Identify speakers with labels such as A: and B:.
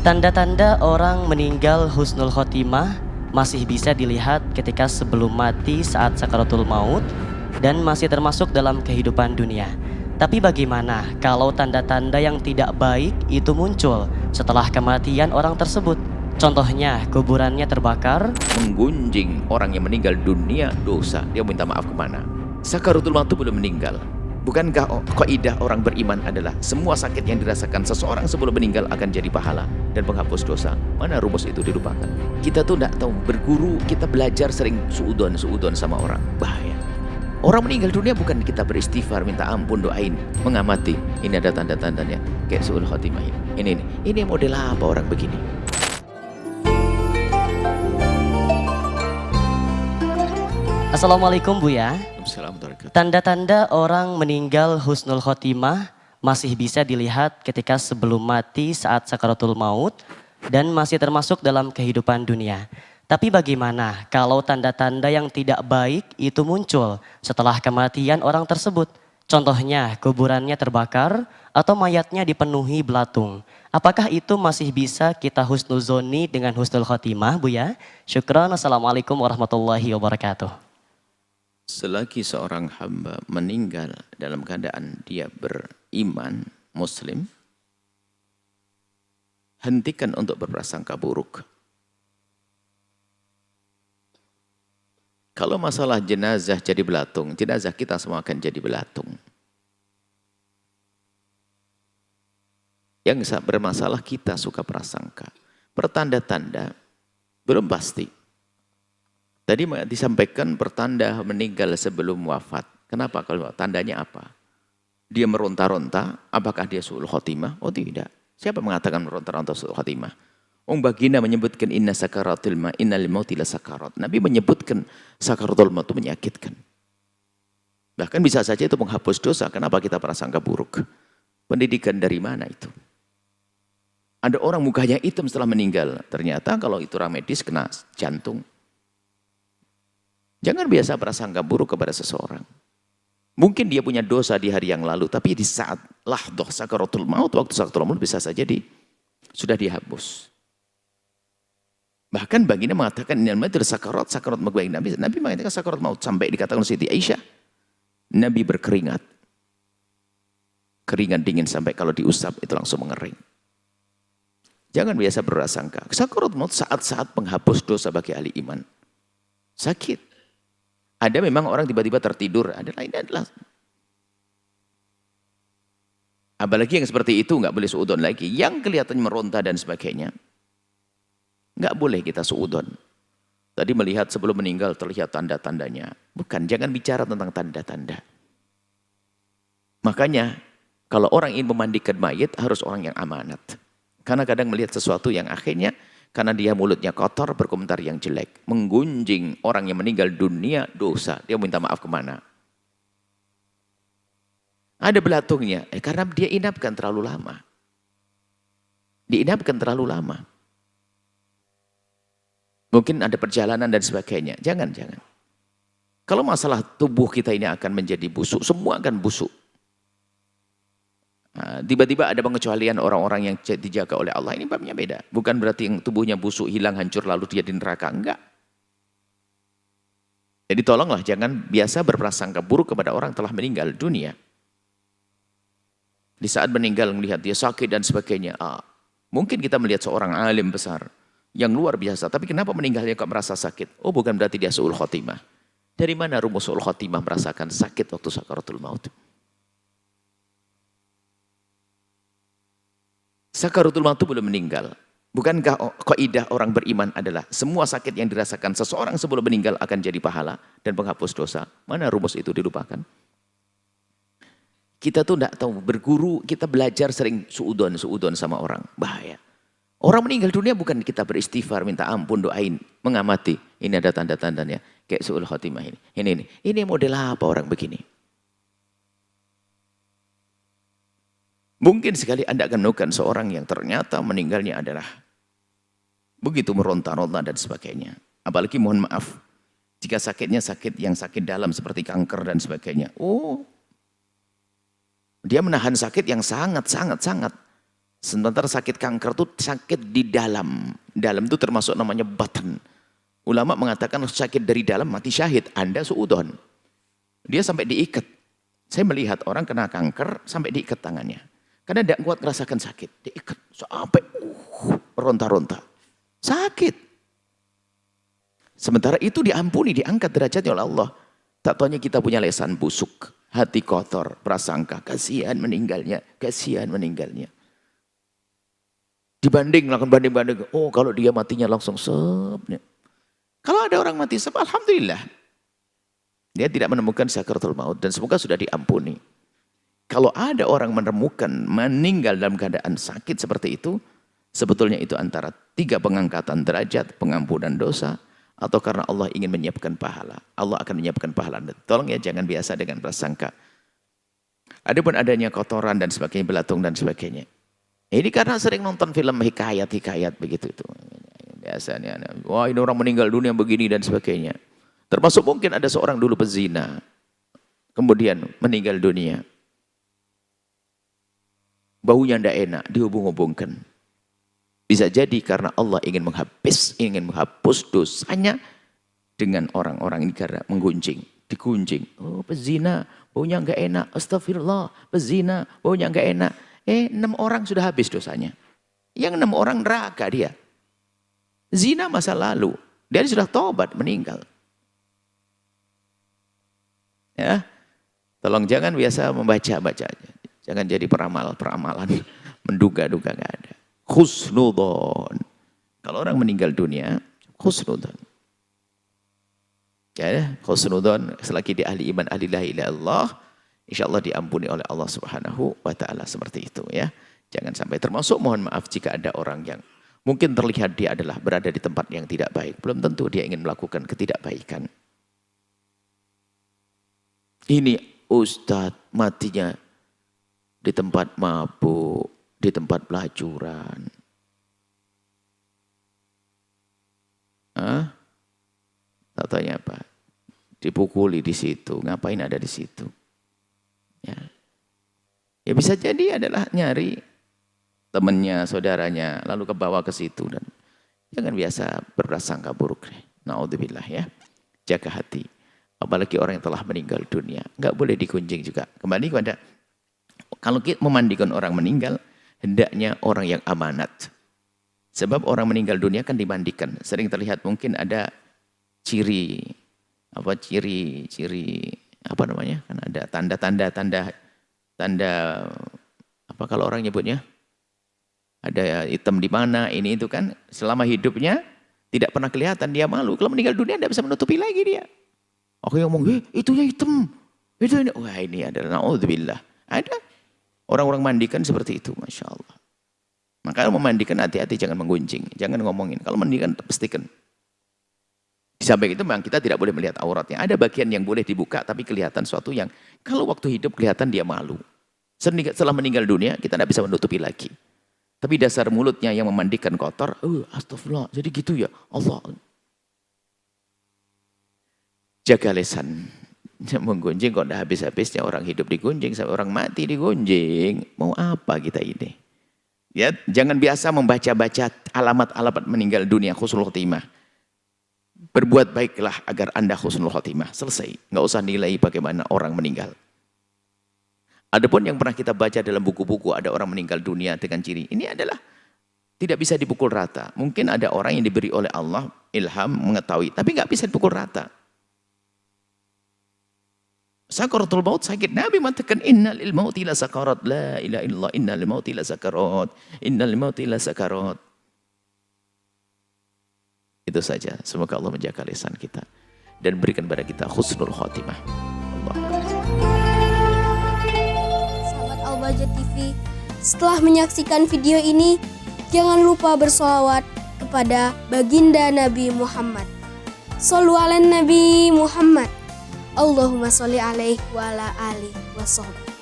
A: Tanda-tanda orang meninggal husnul khotimah masih bisa dilihat ketika sebelum mati saat sakaratul maut dan masih termasuk dalam kehidupan dunia. Tapi bagaimana kalau tanda-tanda yang tidak baik itu muncul setelah kematian orang tersebut? Contohnya kuburannya terbakar,
B: menggunjing orang yang meninggal dunia dosa, dia minta maaf kemana? Sakaratul maut itu belum meninggal. Bukankah kaidah orang beriman adalah semua sakit yang dirasakan seseorang sebelum meninggal akan jadi pahala dan penghapus dosa? Mana rumus itu dilupakan? Kita tuh tidak tahu, berguru kita belajar sering suudon sama orang, bahaya. Orang meninggal dunia bukan kita beristighfar, minta ampun, doain, mengamati. Ini ada tanda-tandanya kayak suul khotimah ini. Ini model apa orang begini?
A: Assalamualaikum Bu ya.
B: Assalamualaikum.
A: Tanda-tanda orang meninggal husnul khotimah masih bisa dilihat ketika sebelum mati saat sakaratul maut dan masih termasuk dalam kehidupan dunia. Tapi bagaimana kalau tanda-tanda yang tidak baik itu muncul setelah kematian orang tersebut? Contohnya kuburannya terbakar atau mayatnya dipenuhi belatung. Apakah itu masih bisa kita husnuzoni dengan husnul khotimah Bu ya? Syukran. Assalamualaikum warahmatullahi wabarakatuh.
B: Selagi seorang hamba meninggal dalam keadaan dia beriman, muslim, hentikan untuk berprasangka buruk. Kalau masalah jenazah jadi belatung, jenazah kita semua akan jadi belatung. Yang bermasalah kita suka prasangka. Pertanda-tanda belum pasti. Tadi disampaikan pertanda meninggal sebelum wafat. Kenapa? Kalau tandanya apa? Dia meronta-ronta, apakah dia suul khotimah? Oh tidak. Siapa mengatakan meronta-ronta suul khotimah? Baginda menyebutkan inna sakaratul maut innal mauti lasakarat. Nabi menyebutkan sakaratul maut itu menyakitkan. Bahkan bisa saja itu menghapus dosa. Kenapa kita prasangka buruk? Pendidikan dari mana itu? Ada orang mukanya hitam setelah meninggal. Ternyata kalau itu orang medis kena jantung. Jangan biasa prasangka buruk kepada seseorang. Mungkin dia punya dosa di hari yang lalu, tapi di saat lahdoh sakaratul maut, waktu sakaratul maut bisa saja sudah dihapus. Bahkan baginda mengatakan innal maut sakarat, sakarat maut. Nabi mengatakan sakarat maut sampai dikatakan Siti Aisyah, Nabi berkeringat. Keringat dingin sampai kalau diusap itu langsung mengering. Jangan biasa berprasangka. Sakarat maut saat-saat penghapus dosa bagi ahli iman. Sakit. Ada memang orang tiba-tiba tertidur, ada lain adalah. Apalagi yang seperti itu nggak boleh suudon lagi. Yang kelihatannya meronta dan sebagainya, nggak boleh kita suudon. Tadi melihat sebelum meninggal terlihat tanda-tandanya. Bukan, jangan bicara tentang tanda-tanda. Makanya kalau orang ingin memandikan mayat harus orang yang amanat. Karena kadang melihat sesuatu yang akhirnya karena dia mulutnya kotor, berkomentar yang jelek. Menggunjing orang yang meninggal dunia, dosa. Dia minta maaf kemana? Ada belatungnya. Karena dia inapkan terlalu lama. Diinapkan terlalu lama. Mungkin ada perjalanan dan sebagainya. Jangan. Kalau masalah tubuh kita ini akan menjadi busuk, semua akan busuk. Tiba-tiba ada pengecualian orang-orang yang dijaga oleh Allah. Ini babnya beda. Bukan berarti yang tubuhnya busuk, hilang, hancur, lalu dia di neraka. Enggak. Jadi tolonglah jangan biasa berprasangka buruk kepada orang telah meninggal dunia. Di saat meninggal melihat dia sakit dan sebagainya. Mungkin kita melihat seorang alim besar yang luar biasa. Tapi kenapa meninggalnya kok merasa sakit? Oh bukan berarti dia suul khotimah. Dari mana rumus suul khotimah merasakan sakit waktu sakaratul maut? Sakaratul maut itu belum meninggal. Bukankah kaidah orang beriman adalah semua sakit yang dirasakan seseorang sebelum meninggal akan jadi pahala dan penghapus dosa? Mana rumus itu dilupakan? Kita tuh tidak tahu, berguru kita belajar sering suudon sama orang, bahaya. Orang meninggal dunia bukan kita beristighfar, minta ampun, doain, mengamati. Ini ada tanda-tandanya kayak suul khotimah ini. Ini model apa orang begini? Mungkin sekali Anda akan menemukan seorang yang ternyata meninggalnya adalah begitu meronta-ronta dan sebagainya. Apalagi mohon maaf, jika sakitnya sakit yang sakit dalam seperti kanker dan sebagainya. Oh, dia menahan sakit yang sangat Sementara sakit kanker itu sakit di dalam. Dalam itu termasuk namanya batan. Ulama mengatakan sakit dari dalam mati syahid. Anda suudon. Dia sampai diikat. Saya melihat orang kena kanker sampai diikat tangannya. Karena tidak kuat merasakan sakit. Diikat sampai ronta-ronta. Sakit. Sementara itu diampuni, diangkat derajatnya oleh Allah. Tak taunya kita punya lisan busuk. Hati kotor, prasangka. Kasihan meninggalnya. Kasihan meninggalnya. Dibanding, lakukan banding-banding. Oh kalau dia matinya langsung sep. Kalau ada orang mati sep, alhamdulillah. Dia tidak menemukan sakaratul maut dan semoga sudah diampuni. Kalau ada orang menemukan meninggal dalam keadaan sakit seperti itu, sebetulnya itu antara 3 pengangkatan derajat, pengampunan dosa, atau karena Allah ingin menyiapkan pahala. Allah akan menyiapkan pahala. Tolong ya jangan biasa dengan prasangka. Adapun adanya kotoran dan sebagainya, belatung dan sebagainya. Ini karena sering nonton film hikayat-hikayat begitu itu. Biasanya, wah ini orang meninggal dunia begini dan sebagainya. Termasuk mungkin ada seorang dulu pezina. Kemudian meninggal dunia. Baunya tidak enak, dihubung-hubungkan. Bisa jadi karena Allah ingin menghapus dosanya dengan orang-orang ini karena menggunjing, digunjing. Oh pezina, baunya enggak enak, astagfirullah, pezina, baunya enggak enak. 6 orang sudah habis dosanya. Yang 6 orang neraka dia. Zina masa lalu. Dia sudah tobat, meninggal. Ya, tolong jangan biasa membaca-baca. Jangan jadi peramalan. Menduga-duga enggak ada. Khusnudon. Kalau orang meninggal dunia, khusnudon. Ya, khusnudon selagi di ahli iman, ahli la ilaha illallah, insyaallah diampuni oleh Allah Subhanahu wa taala seperti itu ya. Jangan sampai termasuk mohon maaf jika ada orang yang mungkin terlihat dia adalah berada di tempat yang tidak baik. Belum tentu dia ingin melakukan ketidakbaikan. Ini ustadz matinya di tempat mabuk, di tempat pelacuran. Tak tanya apa? Dipukuli di situ. Ngapain ada di situ? Ya bisa jadi adalah nyari temannya, saudaranya, lalu kebawa ke situ dan jangan biasa berprasangka buruk. Naudzubillah ya. Jaga hati. Apalagi orang yang telah meninggal dunia, enggak boleh digunjing juga. Kembali kepada kalau kita memandikan orang meninggal, hendaknya orang yang amanat. Sebab orang meninggal dunia kan dimandikan. Sering terlihat mungkin ada ciri apa namanya? Kan ada tanda apa kalau orang nyebutnya? Ada hitam di mana, ini itu kan selama hidupnya tidak pernah kelihatan, dia malu. Kalau meninggal dunia tidak bisa menutupi lagi dia. Aku yang ngomong, itu ya hitam. Itu ini. Wah ini adalah naudzubillah. Ada orang-orang mandikan seperti itu, Masya Allah. Maka kalau memandikan hati-hati jangan menggunjing, jangan ngomongin. Kalau mandikan pastikan. Di samping itu memang kita tidak boleh melihat auratnya. Ada bagian yang boleh dibuka tapi kelihatan suatu yang kalau waktu hidup kelihatan dia malu. Setelah meninggal dunia kita tidak bisa menutupi lagi. Tapi dasar mulutnya yang memandikan kotor, astagfirullah, jadi gitu ya Allah. Jaga lisan. Menggunjing kok tidak habis-habisnya orang hidup digunjing, sampai orang mati digunjing. Mau apa kita ini? Ya, jangan biasa membaca-baca alamat-alamat meninggal dunia husnul khotimah. Berbuat baiklah agar Anda husnul khotimah. Selesai. Nggak usah nilai bagaimana orang meninggal. Adapun yang pernah kita baca dalam buku-buku ada orang meninggal dunia dengan ciri. Ini adalah tidak bisa dipukul rata. Mungkin ada orang yang diberi oleh Allah ilham mengetahui. Tapi nggak bisa dipukul rata. Sakaratul maut sakit. Nabi mengatakan innal lil mauti la sakarat. La ilaha illallah innal lil mauti la sakarat. Innal lil mauti la sakarat. Itu saja. Semoga Allah menjaga lisan kita dan berikan kepada kita husnul khotimah. Allah.
C: Sahabat Al-Bahjah TV, setelah menyaksikan video ini, jangan lupa bersolawat kepada baginda Nabi Muhammad. Shollu ala Nabi Muhammad. Allahumma sholli alaihi wa ala alihi wa sahbihi.